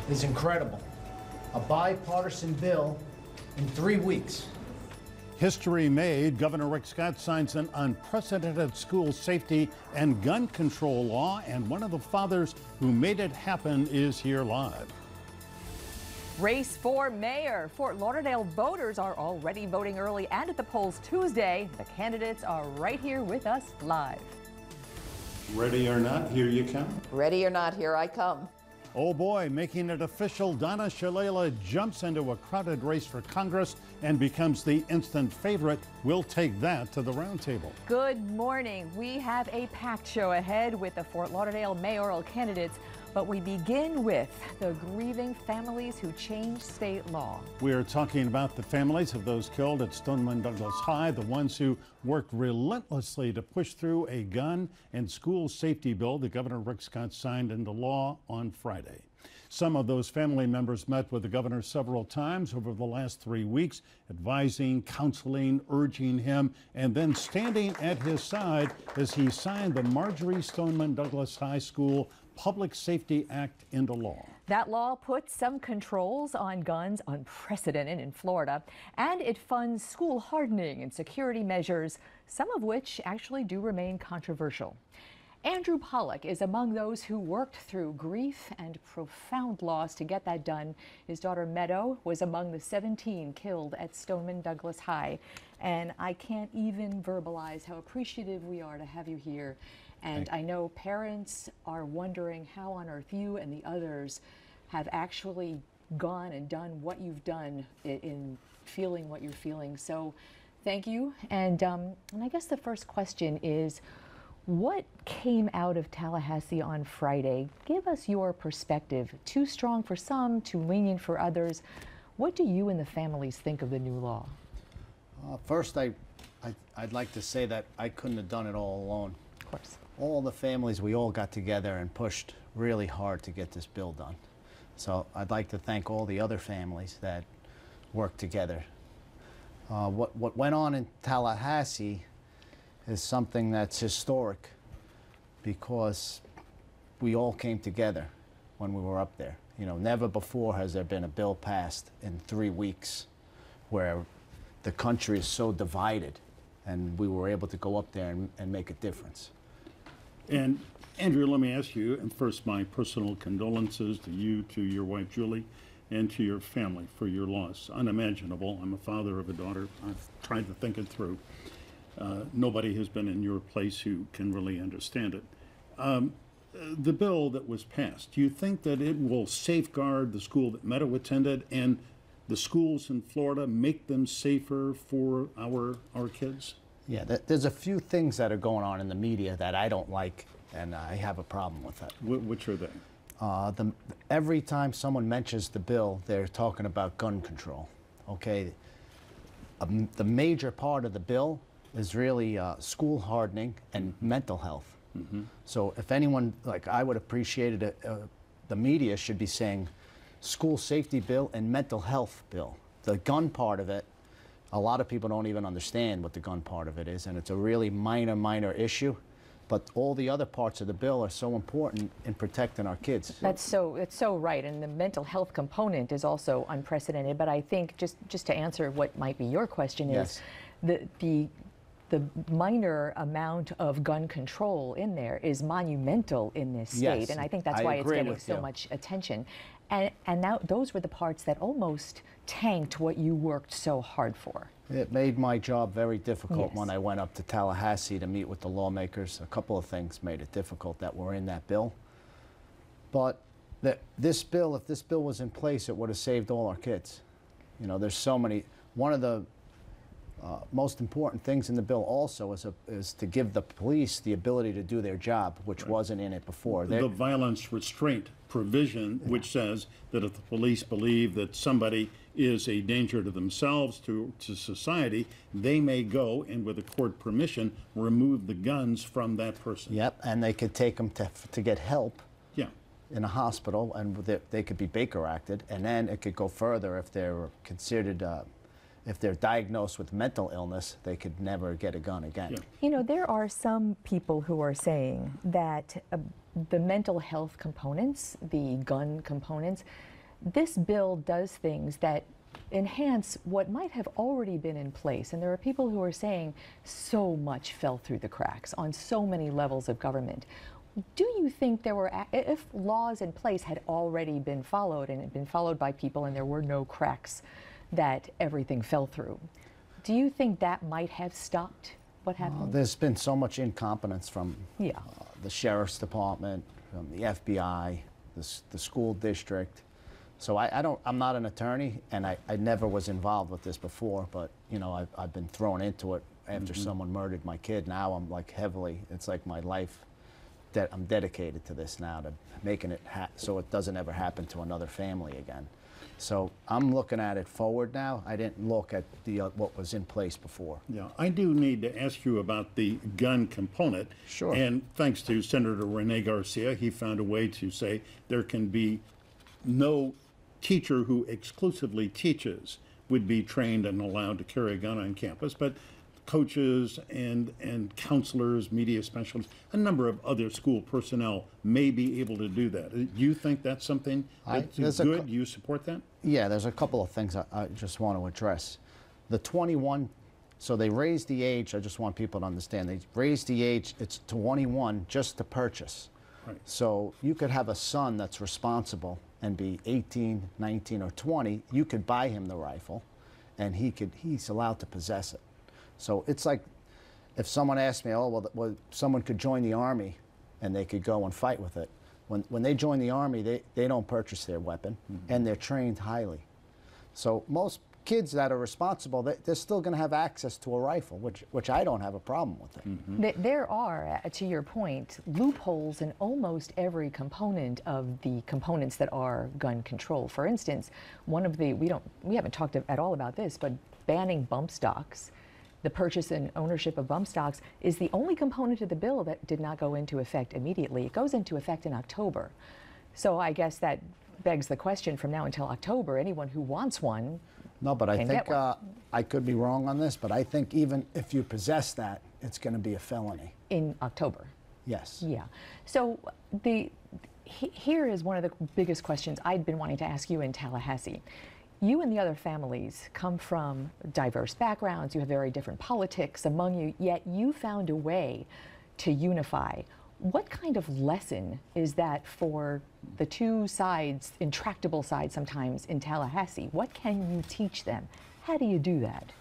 is incredible. A bipartisan bill in 3 weeks. History made. Governor Rick Scott signs an unprecedented school safety and gun control law, and one of the fathers who made it happen is here live. Race for mayor. Fort Lauderdale voters are already voting early and at the polls Tuesday. The candidates are right here with us live. Ready or not, here you come. Ready or not, here I come. Oh boy, making it official, Donna Shalala jumps into a crowded race for Congress and becomes the instant favorite. We'll take that to the roundtable. Good morning. We have a packed show ahead with the Fort Lauderdale mayoral candidates, but we begin with the grieving families who changed state law. We are talking about the families of those killed at Stoneman Douglas High, the ones who worked relentlessly to push through a gun and school safety bill that Governor Rick Scott signed into law on Friday. Some of those family members met with the governor several times over the last 3 weeks, advising, counseling, urging him, and then standing at his side as he signed the Marjory Stoneman Douglas High School Public Safety Act into law. That law puts some controls on guns, unprecedented in Florida, and it funds school hardening and security measures, some of which actually do remain controversial. Andrew Pollock is among those who worked through grief and profound loss to get that done. His daughter Meadow was among the 17 killed at Stoneman Douglas High. And I can't even verbalize how appreciative we are to have you here. And I know parents are wondering how on earth you and the others have actually gone and done what you've done in feeling what you're feeling. So thank you. And I guess the first question is, what came out of Tallahassee on Friday? Give us your perspective. Too strong for some, too lenient for others. What do you and the families think of the new law? First, I'd like to say that I couldn't have done it all alone. Of course. All the families, we all got together and pushed really hard to get this bill done. So I'd like to thank all the other families that worked together. What went on in Tallahassee is something that's historic because we all came together when we were up there. You know, never before has there been a bill passed in 3 weeks where the country is so divided, and we were able to go up there and make a difference. And Andrew, let me ask you, and first my personal condolences to you, to your wife Julie, and to your family for your loss. Unimaginable. I'm a father of a daughter. I've tried to think it through. Nobody has been in your place who can really understand it. The bill that was passed, do you think that it will safeguard the school that Meadow attended and the schools in Florida, make them safer for our kids? Yeah, there's a few things that are going on in the media that I don't like, and I have a problem with that. Which are they? Every time someone mentions the bill, they're talking about gun control. Okay, the major part of the bill is really school hardening and mental health. Mm-hmm. So if anyone, like I would appreciate it, the media should be saying school safety bill and mental health bill. The gun part of it, a lot of people don't even understand what the gun part of it is, and it's a really minor issue. But all the other parts of the bill are so important in protecting our kids. That's so right, and the mental health component is also unprecedented. But I think just to answer what might be your question is, the minor amount of gun control in there is monumental in this state, yes, and I think that's why it's getting so much attention. And now those were the parts that almost tanked what you worked so hard for. It made my job very difficult. Yes. When I went up to Tallahassee to meet with the lawmakers. A couple of things made it difficult that were in that bill. But this bill, if this bill was in place, it would have saved all our kids. You know, there's so many. One of the most important things in the bill also is to give the police the ability to do their job, which wasn't in it before. The violence restraint provision, which says that if the police believe that somebody is a danger to themselves, to society, they may go and, with a court permission, remove the guns from that person. Yep, and they could take them to get help. Yeah. In a hospital, and they could be Baker acted, and then it could go further if they're considered. If they're diagnosed with mental illness, they could never get a gun again. Yeah. You know, there are some people who are saying that the mental health components, the gun components, This bill does things that enhance what might have already been in place. And there are people who are saying so much fell through the cracks on so many levels of government. Do you think there were, if laws in place had already been followed and had been followed by people and there were no cracks, that everything fell through, do you think that might have stopped what happened? There's been so much incompetence from Yeah. the sheriff's department, from the FBI, the school district. So I'm not an attorney, and I never was involved with this before, but you know, I've been thrown into it after someone murdered my kid. Now I'm like heavily, it's like my life, that I'm dedicated to this now, to making it so it doesn't ever happen to another family again. So I'm looking at it forward now. I didn't look at the what was in place before. Yeah, I do need to ask you about the gun component. Sure. And thanks to Senator Rene Garcia, he found a way to say there can be no teacher who exclusively teaches would be trained and allowed to carry a gun on campus, but coaches and counselors, media specialists, a number of other school personnel may be able to do that. Do you think that's something that's good? Do you support that? Yeah, there's a couple of things I just want to address. The 21, so they raised the age, I just want people to understand, they raised the age, it's 21 just to purchase. Right. So you could have a son that's responsible and be 18, 19, or 20, you could buy him the rifle and he's allowed to possess it. So it's like if someone asked me, oh, well, someone could join the Army and they could go and fight with it. When they join the Army, they don't purchase their weapon, and they're trained highly. So most kids that are responsible, they're still going to have access to a rifle, which I don't have a problem with it. There are, to your point, loopholes in almost every component of the components that are gun control. For instance, one of the, we haven't talked at all about this, but banning bump stocks, the purchase and ownership of bump stocks, is the only component of the bill that did not go into effect immediately. It goes into effect in October. So I guess that begs the question, from now until October, anyone who wants one No, but I can think get one. I could be wrong on this, but I think even if you possess that, it's going to be a felony. In October. Yes. Yeah. So here is one of the biggest questions I'd been wanting to ask you in Tallahassee. You and the other families come from diverse backgrounds. You have very different politics among you, yet you found a way to unify. What kind of lesson is that for the two sides, intractable sides sometimes, in Tallahassee? What can you teach them? How do you do that?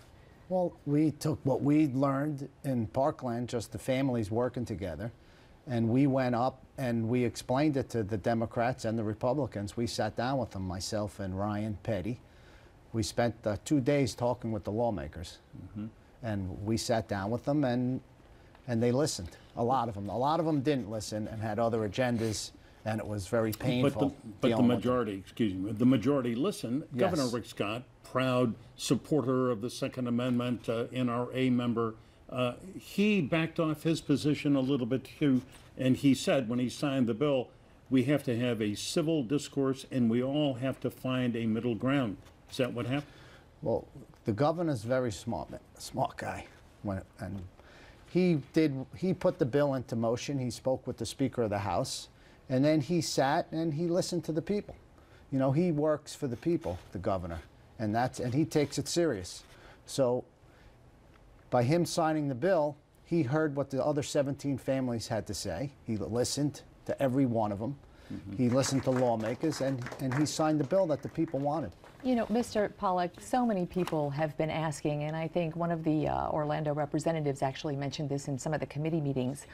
Well, we took what we learned in Parkland, just the families working together, and we went up and we explained it to the Democrats and the Republicans. We sat down with them, myself and Ryan Petty. We spent 2 days talking with the lawmakers, and we sat down with them, and they listened. A lot of them didn't listen and had other agendas, and it was very painful. But the majority, excuse me, the majority listened. Yes. Governor Rick Scott, proud supporter of the Second Amendment, NRA member, he backed off his position a little bit too, and he said when he signed the bill, we have to have a civil discourse and we all have to find a middle ground. Is that what happened? Well, the governor's very smart guy, and he put the bill into motion. He spoke with the Speaker of the House, and then he sat and he listened to the people. You know, he works for the people, the governor, and he takes it serious. So by him signing the bill, he heard what the other 17 families had to say. He listened to every one of them. He listened to lawmakers, and he signed the bill that the people wanted. You know, Mr. Pollack, so many people have been asking, and I think one of the Orlando representatives actually mentioned this in some of the committee meetings.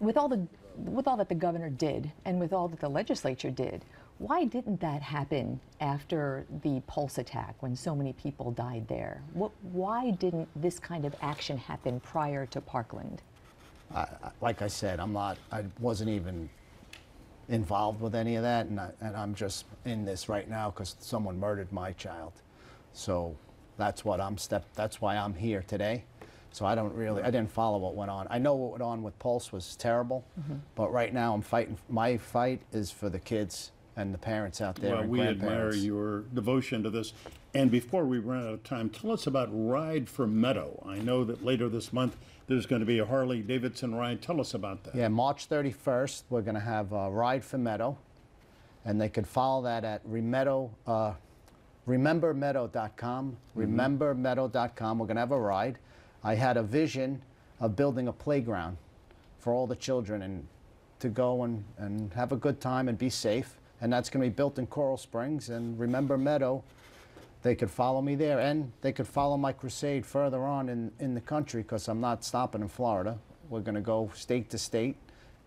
With all that the governor did, and with all that the legislature did, why didn't that happen after the Pulse attack, when so many people died there? Why didn't this kind of action happen prior to Parkland? Like I said, I wasn't even involved with any of that, and I'm just in this right now because someone murdered my child. So that's why I'm here today. So I didn't follow what went on. I know what went on with Pulse was terrible, but right now I'm fighting. My fight is for the kids and the parents out there. Well, and we admire grandparents. your devotion to this. And before we run out of time, tell us about Ride for Meadow. I know that later this month there's going to be a Harley-Davidson ride. Tell us about that. Yeah, March 31st, we're going to have Ride for Meadow. and they could follow that at remembermeadow.com. Remembermeadow.com. We're going to have a ride. I had a vision of building a playground for all the children and to go and have a good time and be safe. And that's going to be built in Coral Springs. And Remember Meadow, they could follow me there, and they could follow my crusade further on in the country, because I'm not stopping in Florida. We're going to go state to state,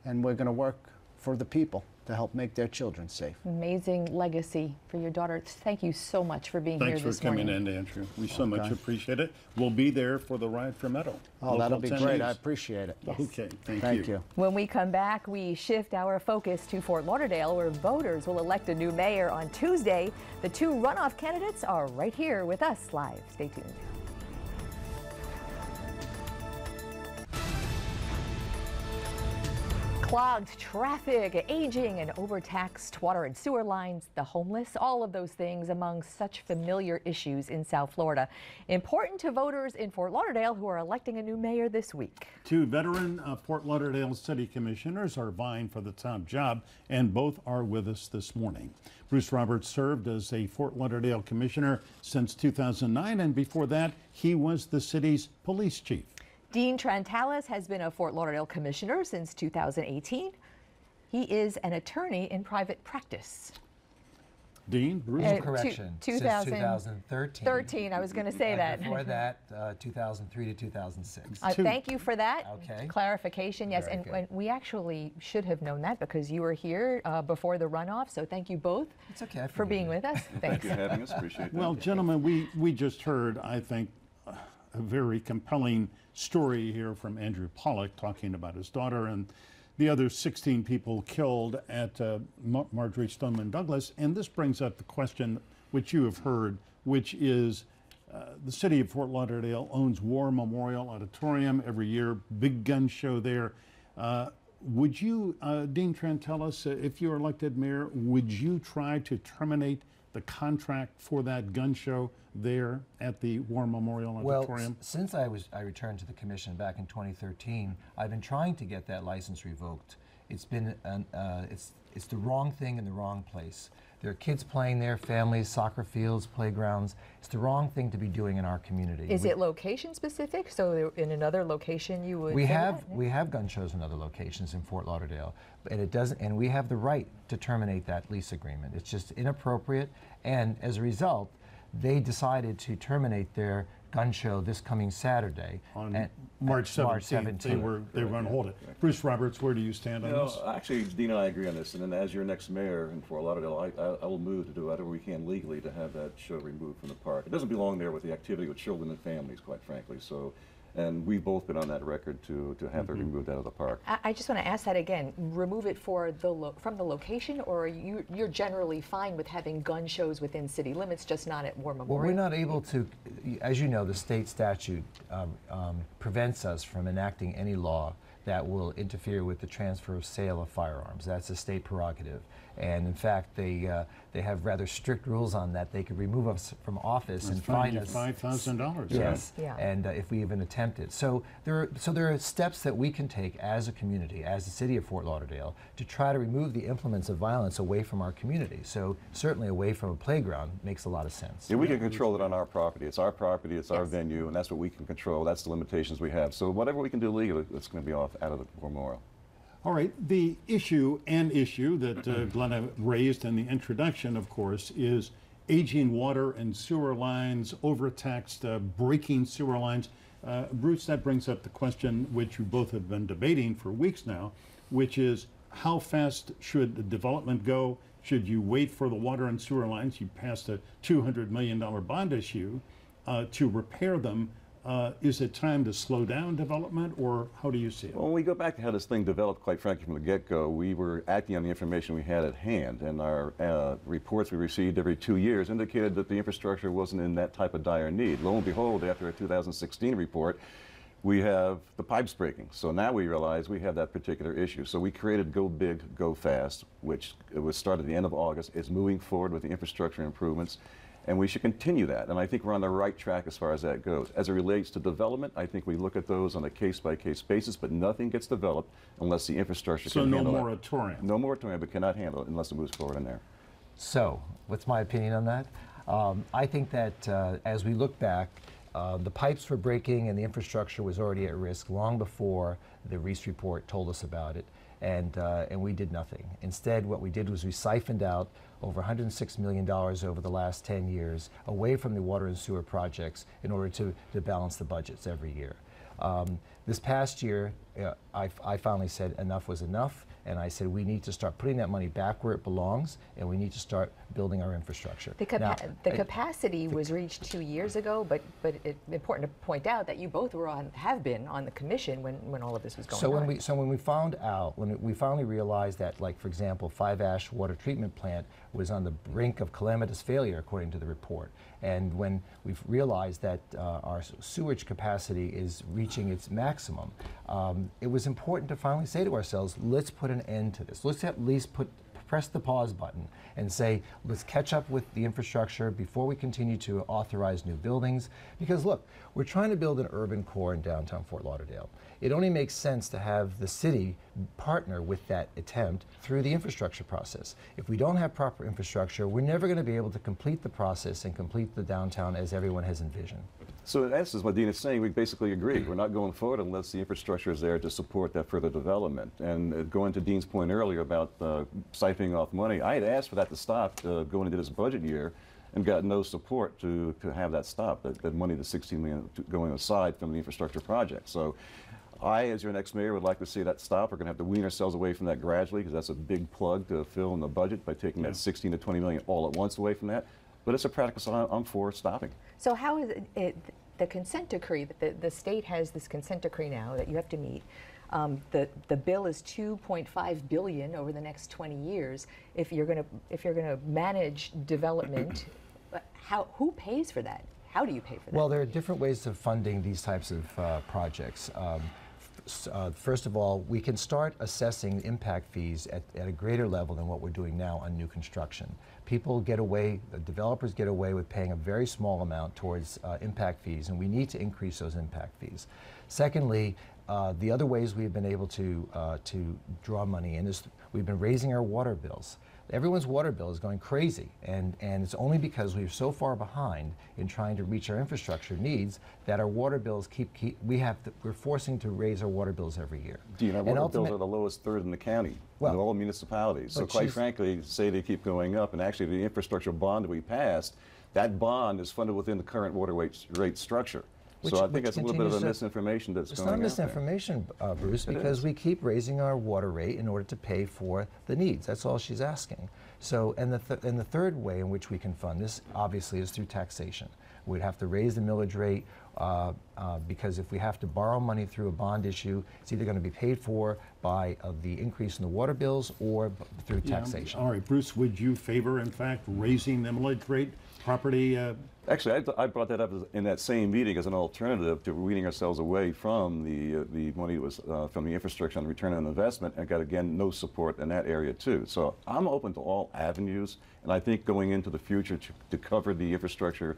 and we're going to work for the people to help make their children safe. Amazing legacy for your daughter. Thank you so much for being here this morning. Thanks for coming in, Andrew. We so much appreciate it. We'll be there for the Ride for Meadow. Oh, that'll be great. I appreciate it. Yes. Okay, Thank you. When we come back, we shift our focus to Fort Lauderdale, where voters will elect a new mayor on Tuesday. The two runoff candidates are right here with us live. Stay tuned. Clogged traffic, aging and overtaxed water and sewer lines, the homeless, all of those things among such familiar issues in South Florida. Important to voters in Fort Lauderdale who are electing a new mayor this week. Two veteran Fort Lauderdale City Commissioners are vying for the top job, and both are with us this morning. Bruce Roberts served as a Fort Lauderdale Commissioner since 2009, and before that, he was the city's police chief. Dean Trantalis has been a Fort Lauderdale commissioner since 2018. He is an attorney in private practice. Dean, Bruce? Correction, since 2013. 13, I was going to say that. Before that, 2003 to 2006. Thank you for that Okay. clarification. Yes, and we actually should have known that because you were here before the runoff, so thank you both It's okay, I for being with us. Thank Thanks. you for having us. Appreciate that. Well, gentlemen, we just heard, I think, a very compelling story here from Andrew Pollock talking about his daughter and the other 16 people killed at Marjory Stoneman Douglas. And this brings up the question which you have heard, which is the city of Fort Lauderdale owns War Memorial Auditorium every year, big gun show there. Would you, Dean Trantalis, if you were elected mayor, would you try to terminate the contract for that gun show there at the War Memorial Auditorium? Well, since I returned to the commission back in 2013, I've been trying to get that license revoked. It's been it's the wrong thing in the wrong place. There are kids playing there, families, soccer fields, playgrounds. It's the wrong thing to be doing in our community. Is it location specific? So in another location you would We say have that? we have gun shows in other locations in Fort Lauderdale, and it doesn't. And we have the right to terminate that lease agreement. It's just inappropriate, and as a result, they decided to terminate their gun show this coming Saturday On March 17th, they were on hold it. Bruce Roberts, where do you stand on this? Actually, Dean and I agree on this. And then as your next mayor in Fort Lauderdale, I will move to do whatever we can legally to have that show removed from the park. It doesn't belong there with the activity with children and families, quite frankly. So, and we've both been on that record to have it removed out of the park. I just want to ask that again. Remove it for from the location, or you're generally fine with having gun shows within city limits, just not at War Memorial? Well, we're not able to, as you know, the state statute prevents us from enacting any law that will interfere with the transfer of sale of firearms. That's a state prerogative. And in fact, they have rather strict rules on that. They could remove us from office and fine us $5,000. Yes, Yeah. and if we even attempt it. So there are steps that we can take as a community, as the city of Fort Lauderdale, to try to remove the implements of violence away from our community. So certainly away from a playground makes a lot of sense. Yeah, we can control it on our property. It's our property, it's our venue, and that's what we can control. That's the limitations we have. So whatever we can do legally, it's going to be out of the War Memorial. All right, the issue that Glenna raised in the introduction, of course, is aging water and sewer lines, overtaxed, breaking sewer lines. Bruce, that brings up the question which you both have been debating for weeks now, which is how fast should the development go? Should you wait for the water and sewer lines? You passed a $200 million bond issue to repair them. Is it time to slow down development, or how do you see it? Well, when we go back to how this thing developed, quite frankly, from the get-go, we were acting on the information we had at hand, and our reports we received every 2 years indicated that the infrastructure wasn't in that type of dire need. Lo and behold, after our 2016 report, we have the pipes breaking. So now we realize we have that particular issue. So we created Go Big, Go Fast, which it was started at the end of August. It's moving forward with the infrastructure improvements. And we should continue that. And I think we're on the right track as far as that goes. As it relates to development, I think we look at those on a case-by-case basis, but nothing gets developed unless the infrastructure So can no handle it. moratorium. No moratorium, but cannot handle it unless it moves forward in there. So, what's my opinion on that? I think that as we look back, the pipes were breaking and the infrastructure was already at risk long before the Reese report told us about it, and we did nothing. Instead, what we did was we siphoned out over $106 million over the last 10 years away from the water and sewer projects in order to balance the budgets every year. This past year, I finally said enough was enough, and I said we need to start putting that money back where it belongs, and we need to start building our infrastructure. The capacity was reached 2 years ago, but it's important to point out that you both have been on the commission when all of this was going on. So when we found out, when we finally realized that, like for example, Five Ash water treatment plant was on the brink of calamitous failure according to the report, and when we've realized that our sewage capacity is reaching its maximum, it was important to finally say to ourselves, let's put an end to this. Let's at least press the pause button and say, let's catch up with the infrastructure before we continue to authorize new buildings. Because look, we're trying to build an urban core in downtown Fort Lauderdale. It only makes sense to have the city partner with that attempt through the infrastructure process. If we don't have proper infrastructure, we're never going to be able to complete the process and complete the downtown as everyone has envisioned. So in essence, what Dean is saying, we basically agree. We're not going forward unless the infrastructure is there to support that further development. And going to Dean's point earlier about siphoning off money, I had asked for that to stop going into this budget year and got no support to have that stop, that money, the $16 million going aside from the infrastructure project. So I, as your next mayor, would like to see that stop. We're going to have to wean ourselves away from that gradually because that's a big plug to fill in the budget by taking that 16 to 20 million all at once away from that. But it's a practice I'm for stopping. So how is the consent decree, the state has this consent decree now that you have to meet. The bill is $2.5 billion over the next 20 years. If you're going to manage development, who pays for that? How do you pay for that? Well, there are different ways of funding these types of projects. First of all, we can start assessing impact fees at a greater level than what we're doing now on new construction. People get away, developers get away with paying a very small amount towards impact fees, and we need to increase those impact fees. Secondly, the other ways we've been able to draw money in is we've been raising our water bills. Everyone's water bill is going crazy, and it's only because we're so far behind in trying to reach our infrastructure needs that our water bills we're forcing to raise our water bills every year. Dean, our water bills are the lowest third in the county, in all municipalities. So quite frankly, say they keep going up, and actually the infrastructure bond that we passed, that bond is funded within the current water rate structure. So I think that's a little bit of a misinformation that's going on. It's not misinformation, Bruce, because we keep raising our water rate in order to pay for the needs. That's all she's asking. So, and the third way in which we can fund this, obviously, is through taxation. We'd have to raise the millage rate because if we have to borrow money through a bond issue, it's either going to be paid for by the increase in the water bills or through taxation. All right, Bruce, would you favor, in fact, raising the millage rate, property? Actually, I brought that up in that same meeting as an alternative to weaning ourselves away from the money that was from the infrastructure on the return on investment, and got, again, no support in that area, too. So I'm open to all avenues, and I think going into the future to cover the infrastructure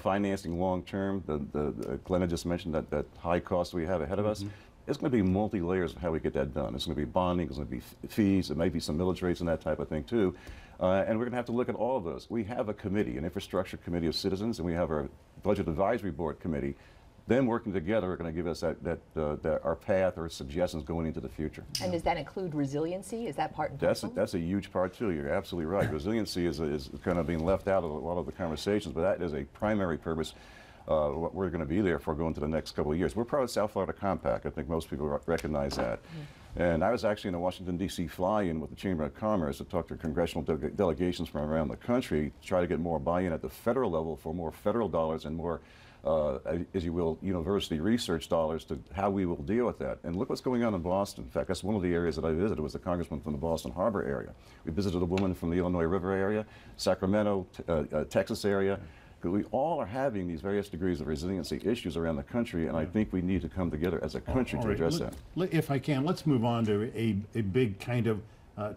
financing long-term, Glenna just mentioned that high cost we have ahead of us. It's going to be multi-layers of how we get that done. It's going to be bonding, it's going to be fees, there may be some millage rates and that type of thing, too. And we're going to have to look at all of those. We have a committee, an infrastructure committee of citizens, and we have our budget advisory board committee. Them working together are going to give us our path or suggestions going into the future. And does that include resiliency? Is that part and parcel? That's a huge part too. You're absolutely right. Resiliency is kind of being left out of a lot of the conversations, but that is a primary purpose. What we're going to be there for going to the next couple of years. We're part of the South Florida Compact. I think most people recognize that. And I was actually in a Washington, D.C. fly-in with the Chamber of Commerce to talk to congressional delegations from around the country to try to get more buy-in at the federal level for more federal dollars and more, as you will, university research dollars to how we will deal with that. And look what's going on in Boston. In fact, that's one of the areas that I visited was the congressman from the Boston Harbor area. We visited a woman from the Illinois River area, Sacramento, Texas area. We all are having these various degrees of resiliency issues around the country, and I think we need to come together as a country to address that. If I can, let's move on to a big kind of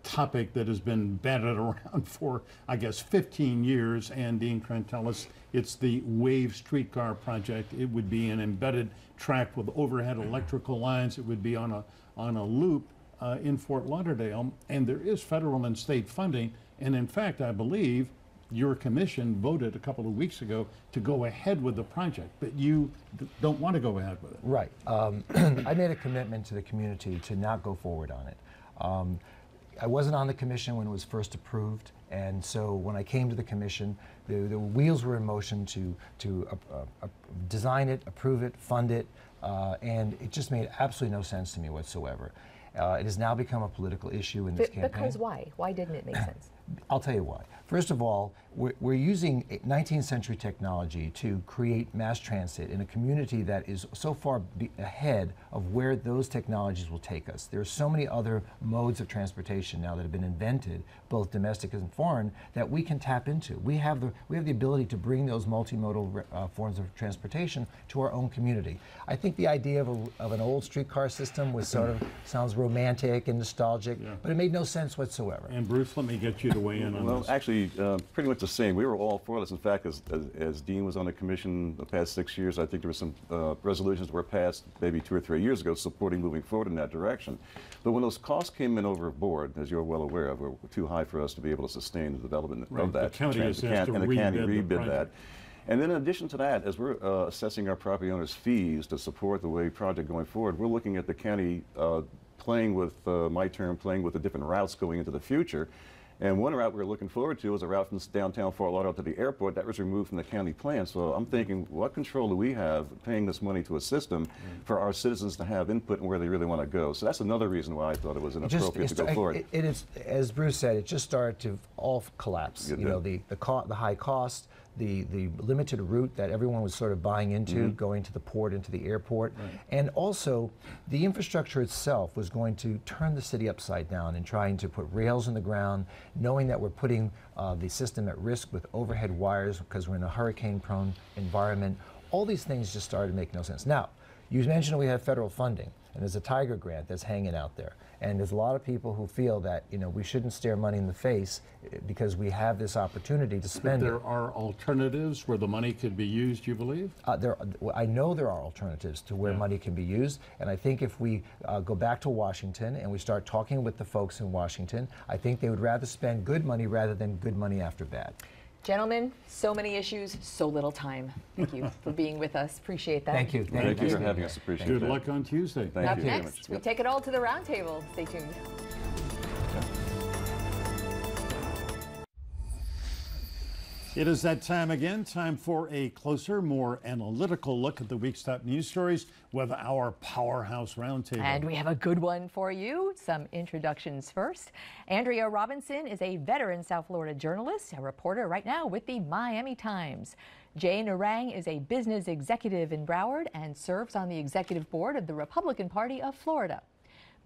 topic that has been batted around for, I guess, 15 years. And Dean Krantelis, it's the WAVE streetcar project. It would be an embedded track with overhead electrical lines. It would be on a loop in Fort Lauderdale. And there is federal and state funding. And in fact, I believe your commission voted a couple of weeks ago to go ahead with the project, but you don't want to go ahead with it. Right. I made a commitment to the community to not go forward on it. I wasn't on the commission when it was first approved, and so when I came to the commission, the wheels were in motion to design it, approve it, fund it, and it just made absolutely no sense to me whatsoever. It has now become a political issue in this campaign. Because why? Why didn't it make sense? I'll tell you why. First of all, we're using 19th century technology to create mass transit in a community that is so far ahead of where those technologies will take us. There are so many other modes of transportation now that have been invented, both domestic and foreign, that we can tap into. We have the ability to bring those multimodal forms of transportation to our own community. I think the idea of an old streetcar system was sort of sounds romantic and nostalgic, but it made no sense whatsoever. And Bruce, let me get you to weigh in on Well, this. actually, pretty much the same. We were all for this. In fact, as Dean was on the commission the past 6 years, I think there were some resolutions that were passed maybe 2 or 3 years ago supporting moving forward in that direction. But when those costs came in overboard, as you're well aware of, were too high for us to be able to sustain the development of that. The county has asked to and the county rebid the rebid that. And then in addition to that, as we're assessing our property owners' fees to support the WAVE project going forward, we're looking at the county playing with, my term, playing with the different routes going into the future. And one route we're looking forward to is a route from downtown Fort Lauderdale to the airport that was removed from the county plan. So I'm thinking, what control do we have paying this money to a system for our citizens to have input in where they really want to go? So that's another reason why I thought it was inappropriate to go forward. It is, as Bruce said, it just started to all collapse. You know, the high cost, the limited route that everyone was sort of buying into, going to the port, into the airport, and also the infrastructure itself was going to turn the city upside down in trying to put rails in the ground, knowing that we're putting the system at risk with overhead wires because we're in a hurricane-prone environment. All these things just started to make no sense. Now, you mentioned we have federal funding, and there's a Tiger grant that's hanging out there. And there's a lot of people who feel that, you know, we shouldn't stare money in the face because we have this opportunity to spend it. There are alternatives where the money could be used, you believe? I know there are alternatives to where money can be used, and I think if we go back to Washington and we start talking with the folks in Washington, I think they would rather spend good money rather than good money after bad. Gentlemen, so many issues, so little time. Thank you for being with us. Appreciate that. Thank you. Thank you for having us. Appreciate it. Good luck on Tuesday. Thank Up you very next, much. we take it all to the round table. Stay tuned. It is that time again, time for a closer, more analytical look at the week's top news stories with our Powerhouse Roundtable. And we have a good one for you. Some introductions first. Andrea Robinson is a veteran South Florida journalist, a reporter right now with the Miami Times. Jay Narang is a business executive in Broward and serves on the executive board of the Republican Party of Florida.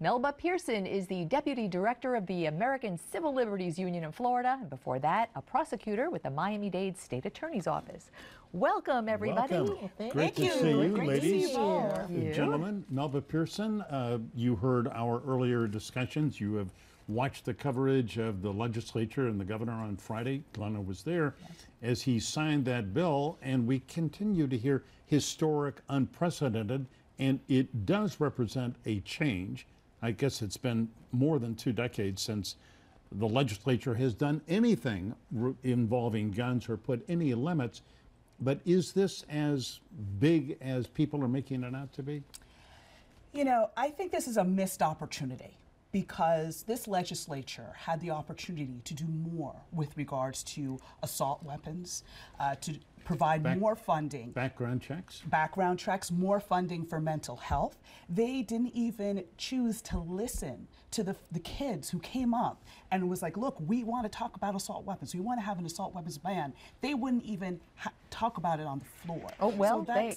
Melba Pearson is the deputy director of the American Civil Liberties Union in Florida, and before that, a prosecutor with the Miami-Dade State Attorney's Office. Welcome, everybody. Welcome. Great to see you, Great to see ladies. you all. Gentlemen, Melba Pearson, you heard our earlier discussions. You have watched the coverage of the legislature and the governor on Friday. Glenna was there as he signed that bill, and we continue to hear historic, unprecedented, and it does represent a change. I guess it's been more than 2 decades since the legislature has done anything involving guns or put any limits. But is this as big as people are making it out to be? You know, I think this is a missed opportunity because this legislature had the opportunity to do more with regards to assault weapons, to provide more funding. Background checks? Background checks, more funding for mental health. They didn't even choose to listen to the kids who came up and was like, look, we want to talk about assault weapons. We want to have an assault weapons ban. They wouldn't even talk about it on the floor. Oh, well, so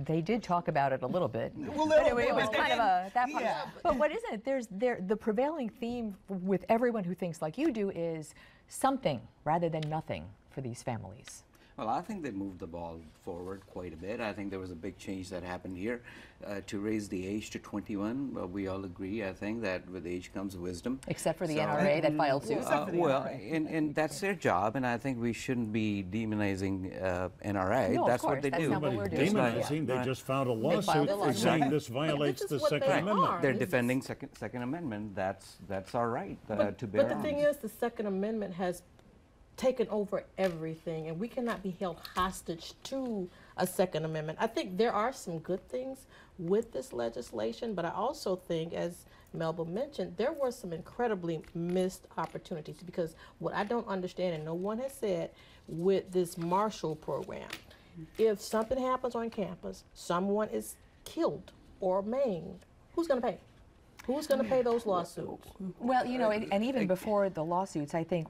they did talk about it a little bit. Well, But it was kind of a that part. Yeah. But what isn't it? The prevailing theme with everyone who thinks like you do is something rather than nothing for these families. Well, I think they moved the ball forward quite a bit. I think there was a big change that happened here to raise the age to 21. We all agree, I think, that with age comes wisdom. Except for the So- NRA that filed suit. Well, and that's their job, and I think we shouldn't be demonizing NRA. No, of That's course, what they that's do. not what we're doing. Demonizing, they Right. just filed a filed lawsuit a lawsuit. saying this violates this the is what Second they Amendment. are. They're This is- defending Second Amendment. That's our right to bear But the arms. thing is, the Second Amendment has taken over everything, and we cannot be held hostage to a Second Amendment. I think there are some good things with this legislation, but I also think, as Melba mentioned, there were some incredibly missed opportunities, because what I don't understand, and no one has said, with this Marshall program, if something happens on campus, someone is killed or maimed, who's going to pay? Who's going to pay those lawsuits? Well, you know, and even before the lawsuits, I think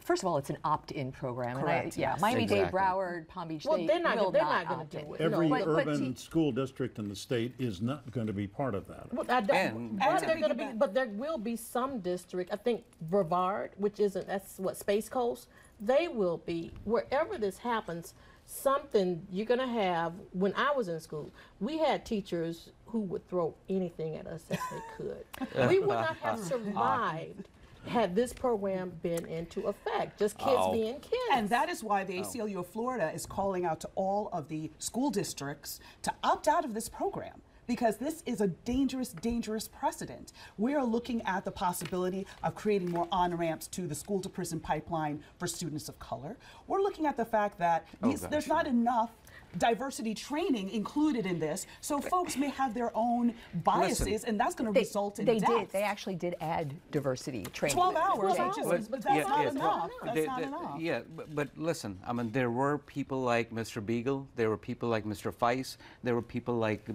first of all, it's an opt-in program. Correct, And yeah, yes. Miami-Dade, Exactly. Broward, Palm Beach, Well, they they're not will going opt to in. do it. Every But urban see- school district in the state is not going to be part of that. Well, I don't, And- but, to they're gonna be, piggyback- but there will be some district, I think Brevard, which isn't, that's what, Space Coast, they will be, wherever this happens, something you're gonna have. When I was in school, we had teachers who would throw anything at us that they could. We would not have survived had this program been into effect, just kids being kids. And that is why the ACLU of Florida is calling out to all of the school districts to opt out of this program, because this is a dangerous, dangerous precedent. We are looking at the possibility of creating more on-ramps to the school-to-prison pipeline for students of color. We're looking at the fact that there's not enough diversity training included in this, so folks may have their own biases, Listen, and that's going to result in They death. did. They actually did add diversity training. 12 hours, 12 just- hours. but that's not yeah, enough. well, That's not enough. Yeah, but listen, I mean, there were people like Mr. Beagle, there were people like Mr. Feist, there were people like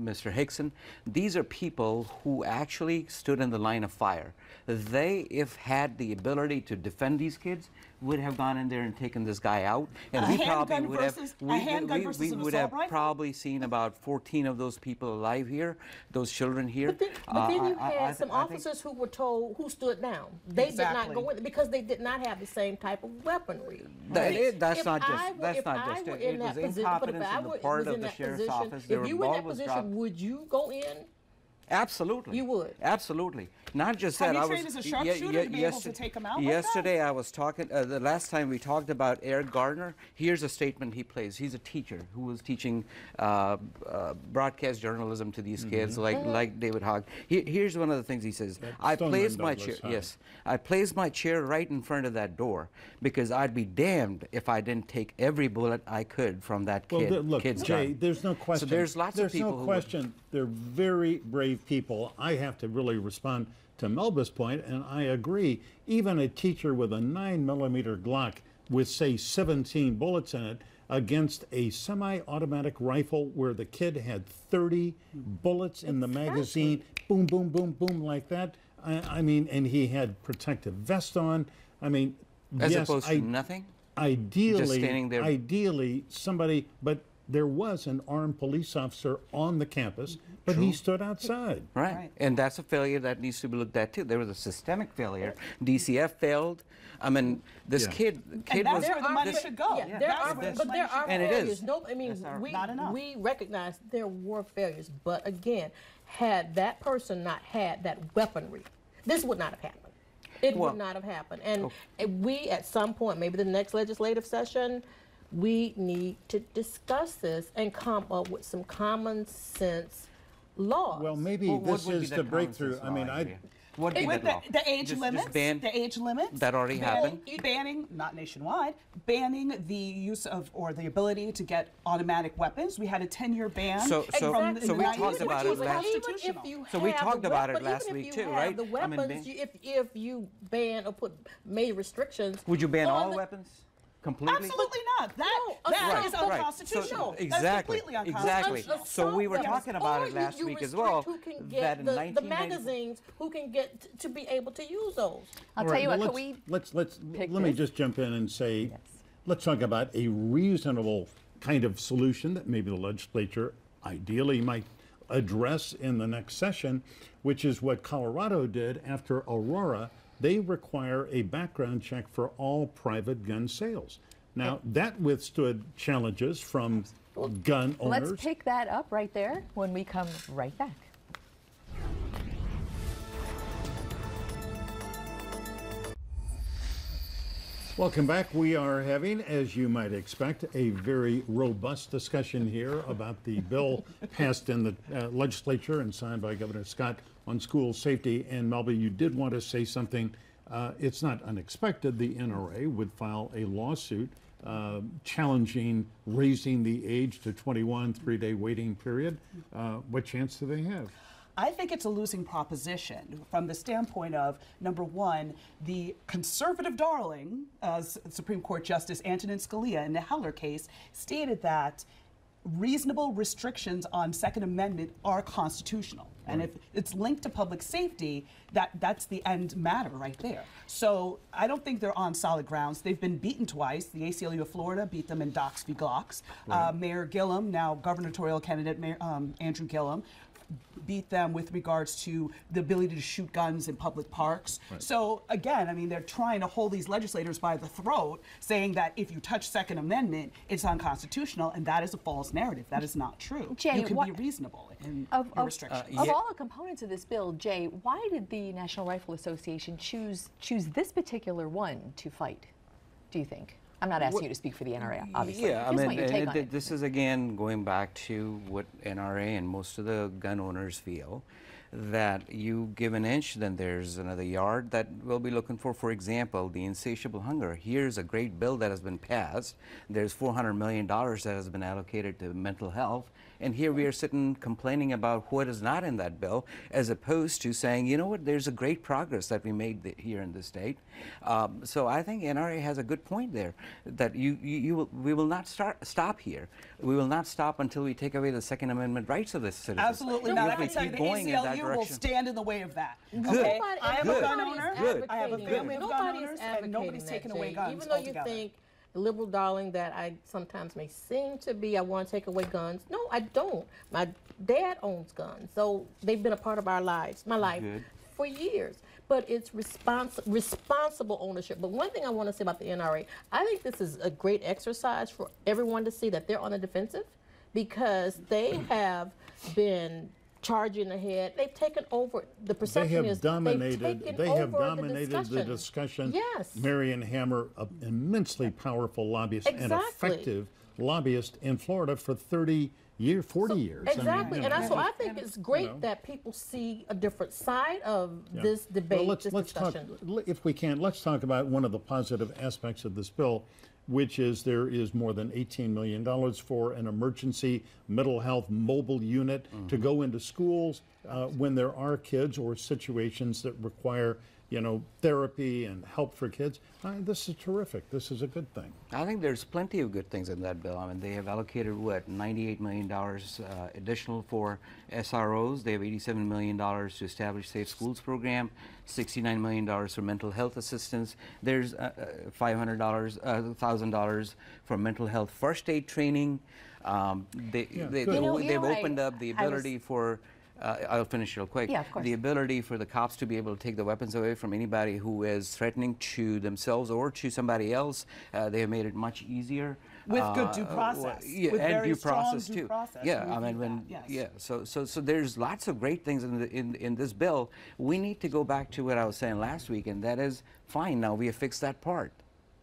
Mr. Hickson. These are people who actually stood in the line of fire. They, if had the ability to defend these kids, would have gone in there and taken this guy out, and A we probably handgun would have versus- a handgun versus we an would assault have rifle? probably seen about 14 of those people alive here, those children here. But then you I had some I think- officers who were told, who stood down. They did not Exactly. go in because they did not have the same type of weaponry. That's If not I just were- that's if not I just were it. in It that was position- incompetence but if I on the was part in of the that sheriff's position, office. if There were you were in ball that was position, dropped. would you go in? Absolutely. You would. Absolutely. Not just Have that. you I was trained as a sharpshooter to be able to take 'em out like that? Yesterday, I was talking. The last time we talked about Eric Gardner. Here's a statement he plays. He's a teacher who was teaching broadcast journalism to these kids, like David Hogg. Here's one of the things he says. I Stoneman placed my Douglas chair. High. Yes, I placed my chair right in front of that door because I'd be damned if I didn't take every bullet I could from that Well, kid. look, kid's Jay, gun. there's no question. So there's lots of people no who would- question. They're very brave people. I have to really respond to Melba's point, and I agree. Even a teacher with a 9mm Glock with, say, 17 bullets in it against a semi-automatic rifle where the kid had 30 bullets in the magazine, boom, boom, boom, boom, like that. I mean, and he had protective vest on. I mean, As yes, opposed to nothing. Ideally, standing there. ideally, somebody, but there was an armed police officer on the campus, but he stood outside. Right. Right. And that's a failure that needs to be looked at too. There was a systemic failure. DCF failed. I mean, this Yeah. kid And that's was where the money this- should go. Yeah, there That's are, where the but money there should are go. And it failures. is. No, I mean, That's our- Not enough. we recognize there were failures, but again, had that person not had that weaponry, this would not have happened. It Well- would not have happened. And we, at some point, maybe the next legislative session, we need to discuss this and come up with some common sense laws. Well, maybe Well, what this would be is that the common breakthrough. sense I mean, law, I, Andrea? What would be With that law? the age Just limits, ban- the age limits That already happened? Banning, not nationwide, banning the use of or the ability to get automatic weapons. We had a 10-year ban. So from the we 90s, talked about which it was last- constitutional. So we talked about it last week too, right? The I mean, weapons, if you ban or made restrictions, Would you ban on all the- weapons completely? Absolutely not. That No, that right, is right. unconstitutional. So, exactly. That's completely unconstitutional. Exactly. So we were Assault talking weapons. about Or it last you week as restrict well. Who can That get in the 1994 magazines? Who can get to be able to use those? I'll All tell you right, what, well, can we let's pick let me this? just jump in and say, Yes. let's talk about a reasonable kind of solution that maybe the legislature ideally might address in the next session, which is what Colorado did after Aurora. They require a background check for all private gun sales. Now, that withstood challenges from gun owners. Let's pick that up right there when we come right back. Welcome back. We are having, as you might expect, a very robust discussion here about the bill passed in the legislature and signed by Governor Scott on school safety. And Melba, you did want to say something. It's not unexpected. The NRA would file a lawsuit challenging raising the age to 21, 3-day waiting period. What chance do they have? I think it's a losing proposition from the standpoint of, number one, the conservative darling, Supreme Court Justice Antonin Scalia in the Heller case, stated that reasonable restrictions on Second Amendment are constitutional. And if it's linked to public safety, that's the end matter right there. So I don't think they're on solid grounds. They've been beaten twice. The ACLU of Florida beat them in Dox v. Glocks. Mayor Gillum, now gubernatorial candidate Andrew Gillum, beat them with regards to the ability to shoot guns in public parks. So again, I mean, they're trying to hold these legislators by the throat, saying that if you touch Second Amendment, it's unconstitutional, and that is a false narrative. That is not true. Jay, you can be reasonable in your restrictions. Of all the components of this bill, Jay, why did the National Rifle Association choose this particular one to fight, do you think? I'm not asking you to speak for the NRA, obviously. Yeah, I Just mean, want your take on it. this is again going back to what NRA and most of the gun owners feel, that you give an inch, then there's another yard that we'll be looking for. For example, the insatiable hunger. Here's a great bill that has been passed. There's $400 million that has been allocated to mental health. And here we are sitting complaining about what is not in that bill, as opposed to saying, you know what, there's a great progress that we made here in the state. So I think NRA has a good point there, that we will not stop here. We will not stop until we take away the Second Amendment rights of the citizens. Absolutely not. I can tell you the ACLU will stand in the way of that. Okay? I am a gun owner. I have a family of gun owners, and nobody's taking away guns even though altogether. you think liberal darling that I sometimes may seem to be, I want to take away guns. No, I don't. My dad owns guns, so they've been a part of our lives, my life, for years. But it's responsible ownership. But one thing I want to say about the NRA, I think this is a great exercise for everyone to see that they're on the defensive, because they have been charging ahead. They've taken over. The perception is they have dominated the discussion. Yes. Marion Hammer, an immensely powerful lobbyist and effective lobbyist in Florida for 40 years. Exactly. I think it's great that people see a different side of this debate, well, this discussion. If we can, let's talk about one of the positive aspects of this bill, which is there is more than $18 million for an emergency mental health mobile unit to go into schools when there are kids or situations that require, therapy and help for kids. This is terrific. This is a good thing. I think there's plenty of good things in that bill. I mean, they have allocated, what, $98 million additional for SROs. They have $87 million to establish Safe Schools program, $69 million for mental health assistance. There's $1,000 for mental health first aid training. They've opened up the ability for I'll finish real quick. Yeah, of course. The ability for the cops to be able to take the weapons away from anybody who is threatening to themselves or to somebody else. They have made it much easier. With good due process. With very due process strong too. Due process. Yeah, I mean, So there's lots of great things in this bill. We need to go back to what I was saying last week, and that is, fine, now we have fixed that part.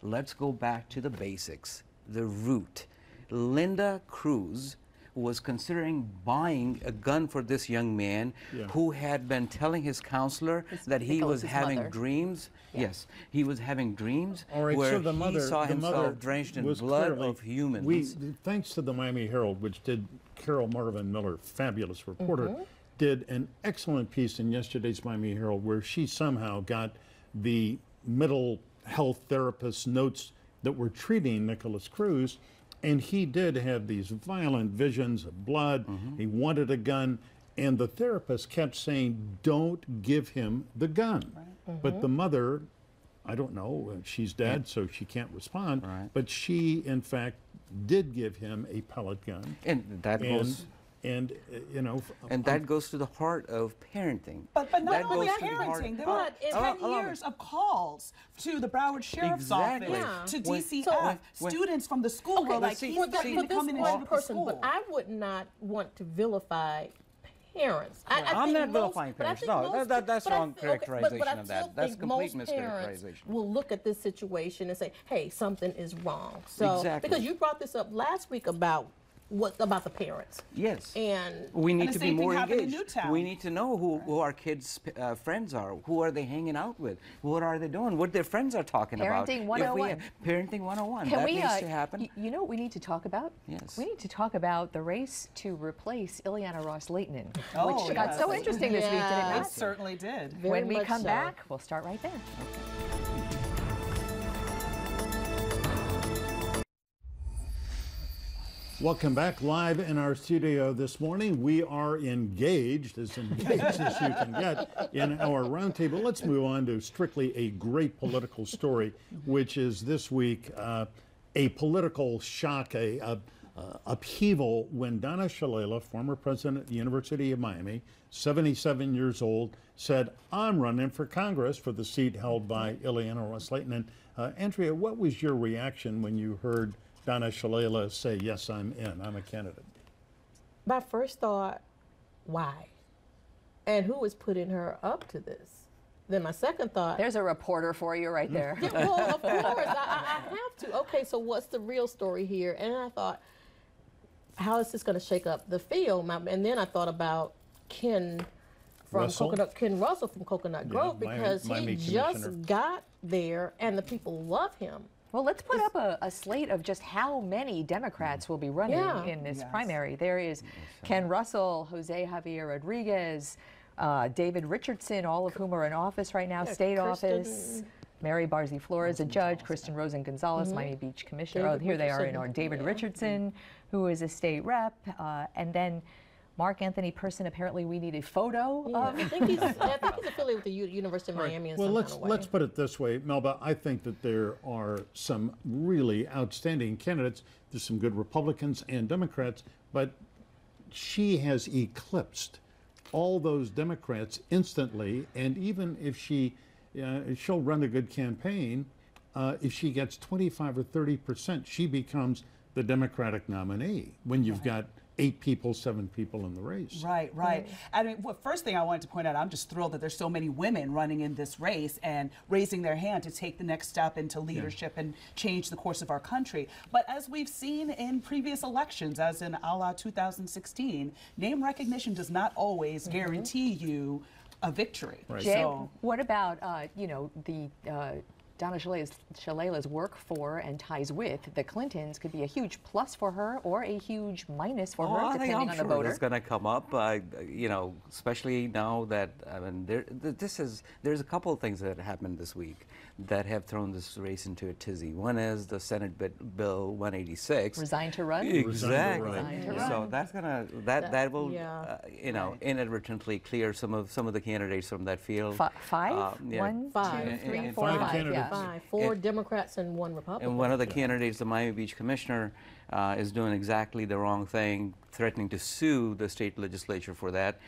Let's go back to the basics, the root. Linda Cruz was considering buying a gun for this young man who had been telling his counselor that he was having dreams. Yes, he was having dreams where he saw himself drenched in blood of humans. Thanks to the Miami Herald, which did Carol Marvin Miller, fabulous reporter, did an excellent piece in yesterday's Miami Herald where she somehow got the mental health therapist's notes that were treating Nicholas Cruz. And he did have these violent visions of blood. He wanted a gun. And the therapist kept saying, don't give him the gun. But the mother, I don't know, she's dead, so she can't respond. But she, in fact, did give him a pellet gun. And that goes And, you know, And that goes to the heart of parenting. But not That only goes to the heart- parenting, there But were in 10 years of calls to the Broward Sheriff's Exactly. Office, to When- DCF. when- Students from the school were like, see- he's for, got see- to for come this in and one shoot the person, school. but I would not want to vilify parents. I I'm think not most- vilifying but I parents. think No, most- that's but I wrong thi- okay, but characterization I of still that. That's think complete most parents mischaracterization. will look at this situation and say, "Hey, something is wrong." So, Exactly. because you brought this up last week about the parents. Yes. And We need the to be same thing more happened in engaged. Newtown. We need to know who our kids' friends are. Who are they hanging out with? What are they doing? What their friends are talking about. Parenting If 101. Parenting 101. Can that we, needs to happen. you know what we need to talk about? Yes. We need to talk about the race to replace Ileana Ross-Leighton, Oh, which got yes. so interesting this week, did it Yeah. It not? certainly did. Very When we much come so. back, we'll start right there. Welcome back live in our studio this morning. We are engaged as you can get, in our roundtable. Let's move on to strictly a great political story, which is this week a political shock, a upheaval when Donna Shalala, former president of the University of Miami, 77 years old, said, "I'm running for Congress for the seat held by Ileana Ross-Leighton." And Andrea, what was your reaction when you heard Donna Shalala say, "Yes, I'm in, I'm a candidate"? My first thought, why? And who is putting her up to this? Then my second thought, There's a reporter for you right there. yeah, well, of course, I have to. Okay, so what's the real story here? And I thought, how is this going to shake up the field? And then I thought about Ken Russell from Coconut Grove, because Miami he just commissioner. got there and the people love him. Well, let's put up a slate of just how many Democrats will be running Yeah. in this Yes. primary. There is Ken Russell, Jose Javier Rodriguez, David Richardson, all of whom are in office right now, Yeah, state Kristen- office. Mary Barzee Flores, a judge. Kristen Rosen Gonzalez, Miami Beach Commissioner. David Here they are in Richardson, our David yeah. Richardson, who is a state rep. And then Mark Anthony Person, apparently we need a photo Yeah, of. I think he's affiliated with the University of Miami in Well, some let's kind of way. let's put it this way, Melba. I think that there are some really outstanding candidates. There's some good Republicans and Democrats, but she has eclipsed all those Democrats instantly. And even if she'll run a good campaign, if she gets 25 or 30%, she becomes the Democratic nominee. When you've got 8 people, 7 people in the race. Right. I mean, well, first thing I wanted to point out, I'm just thrilled that there's so many women running in this race and raising their hand to take the next step into leadership and change the course of our country. But as we've seen in previous elections, as in a la 2016, name recognition does not always guarantee you a victory. Right. Jay, So, what about the Donna Shalala's work for and ties with the Clintons could be a huge plus for her or a huge minus for her, I think depending I'm on sure the voter. it's going to come up, especially now that, there's a couple of things that happened this week that have thrown this race into a tizzy. One is the Senate Bill 186. Resigned to run? Exactly. Resigned to So run. that's gonna that will yeah. inadvertently clear some of the candidates from that field. Five? Yeah. 1, Five. 2, 3, And 4, 5 5. candidates. Yeah. 4 Democrats and 1 Republican. And one of the candidates, the Miami Beach commissioner, is doing exactly the wrong thing, threatening to sue the state legislature for that,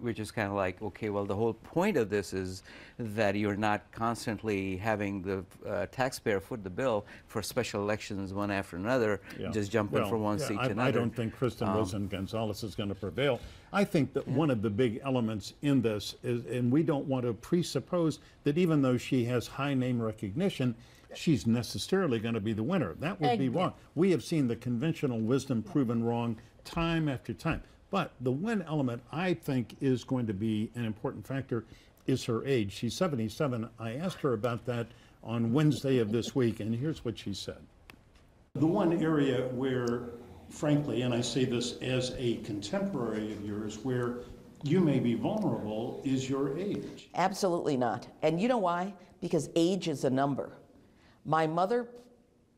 which is kind of like, okay, well, the whole point of this is that you're not constantly having the taxpayer foot the bill for special elections one after another, Yeah. just jumping Well, from one yeah, seat I, to another. I don't think Kristen Rosen Gonzalez is going to prevail. I think that one of the big elements in this is, and we don't want to presuppose that even though she has high name recognition, she's necessarily going to be the winner. That would be wrong. We have seen the conventional wisdom proven wrong time after time. But the one element I think is going to be an important factor is her age. She's 77. I asked her about that on Wednesday of this week, and here's what she said. The one area where, frankly, and I say this as a contemporary of yours, where you may be vulnerable is your age. Absolutely not. And you know why? Because age is a number. My mother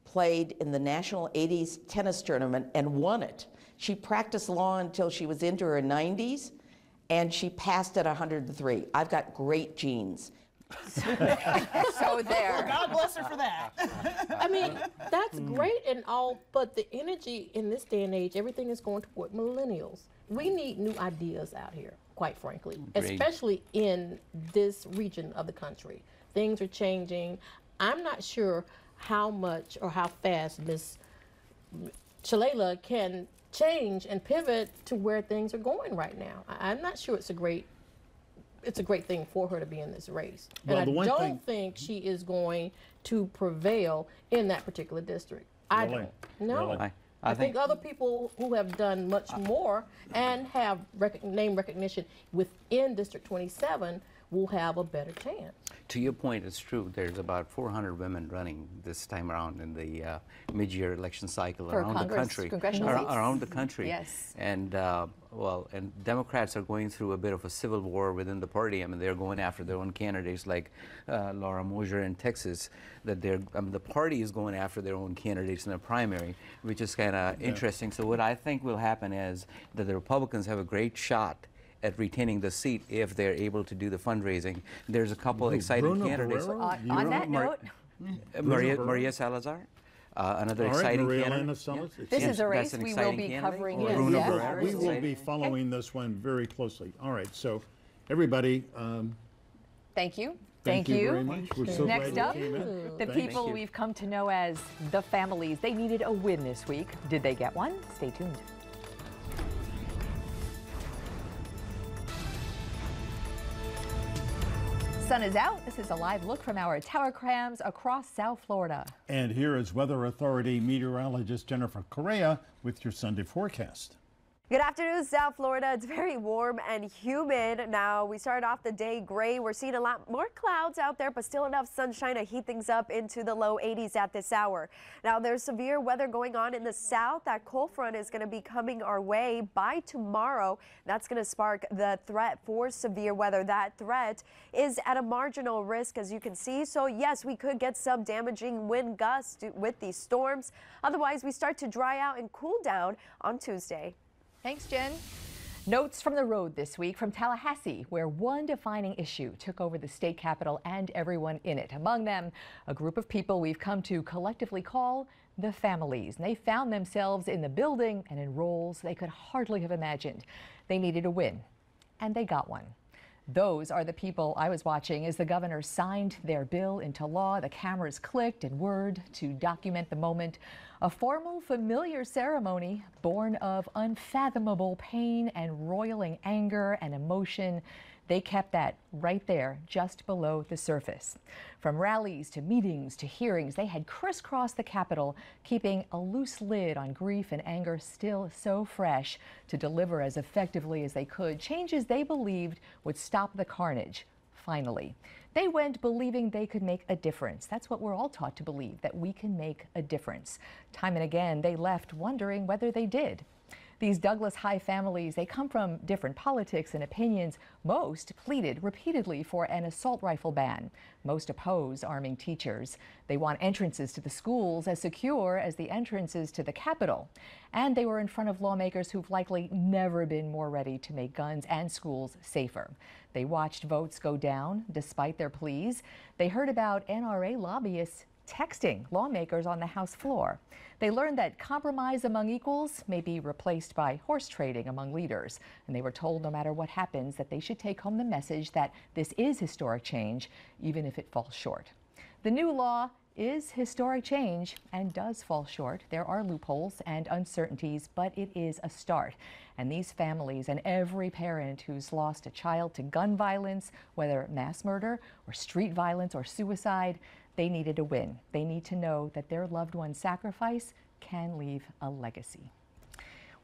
played in the National 80s tennis tournament and won it. She practiced law until she was into her 90s, and she passed at 103. I've got great genes. So there. God bless her for that. I mean, that's great and all, but the energy in this day and age, everything is going toward millennials. We need new ideas out here, quite frankly, Agreed. especially in this region of the country. Things are changing. I'm not sure how much or how fast Ms. Shalala can change and pivot to where things are going right now. I'm not sure it's a great thing for her to be in this race. Well, And the I one don't thing- think she is going to prevail in that particular district. I Really? don't. No. Really? I think other people who have done much more and have name recognition within District 27 will have a better chance. To your point, it's true. There's about 400 women running this time around in the mid-year election cycle For around the Congress, country. congressional seats. Around the country. Yes. And and Democrats are going through a bit of a civil war within the party. I mean, they're going after their own candidates, like Laura Mosier in Texas. That the party is going after their own candidates in the primary, which is kind of interesting. So what I think will happen is that the Republicans have a great shot at retaining the seat if they're able to do the fundraising. There's a couple exciting Bruno candidates. Barrera? On that note, Maria Salazar, another All right, exciting Maria candidate. Elena Summers. this is a That's race an we will exciting be candidate. covering. Yes. Bruno yes, Barrera. very We will soon. be following this one very closely. All right, so everybody, Thank you. thank you very much. We're so Next glad up, you came in. the Thank people you. we've come to know as the families. They needed a win this week. Did they get one? Stay tuned. Sun is out. This is a live look from our tower crams across South Florida. And here is Weather Authority meteorologist Jennifer Correa with your Sunday forecast. Good afternoon, South Florida. It's very warm and humid. Now, we started off the day gray. We're seeing a lot more clouds out there, but still enough sunshine to heat things up into the low 80s at this hour. Now, there's severe weather going on in the south. That cold front is going to be coming our way by tomorrow. That's going to spark the threat for severe weather. That threat is at a marginal risk, as you can see. So, yes, we could get some damaging wind gusts with these storms. Otherwise, we start to dry out and cool down on Tuesday. Thanks, Jen. Notes from the road this week from Tallahassee, where one defining issue took over the state capitol and everyone in it. Among them, a group of people we've come to collectively call the families. And they found themselves in the building and in roles they could hardly have imagined. They needed a win, and they got one. Those are the people I was watching as the governor signed their bill into law. The cameras clicked and whirred to document the moment. A formal, familiar ceremony born of unfathomable pain and roiling anger and emotion. They kept that right there, just below the surface. From rallies to meetings to hearings, they had crisscrossed the Capitol, keeping a loose lid on grief and anger still so fresh to deliver as effectively as they could changes they believed would stop the carnage. Finally, they went believing they could make a difference. That's what we're all taught to believe, that we can make a difference. Time and again, they left wondering whether they did. These Douglas High families, they come from different politics and opinions. Most pleaded repeatedly for an assault rifle ban. Most oppose arming teachers. They want entrances to the schools as secure as the entrances to the Capitol. And they were in front of lawmakers who've likely never been more ready to make guns and schools safer. They watched votes go down despite their pleas. They heard about NRA lobbyists texting lawmakers on the House floor. They learned that compromise among equals may be replaced by horse trading among leaders. And they were told no matter what happens that they should take home the message that this is historic change, even if it falls short. The new law is historic change and does fall short. There are loopholes and uncertainties, but it is a start. And these families and every parent who's lost a child to gun violence, whether mass murder or street violence or suicide, they needed a win. They need to know that their loved one's sacrifice can leave a legacy.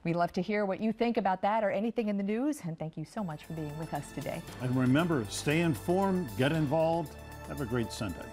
We'd love to hear what you think about that or anything in the news, and thank you so much for being with us today. And remember, stay informed, get involved. Have a great Sunday.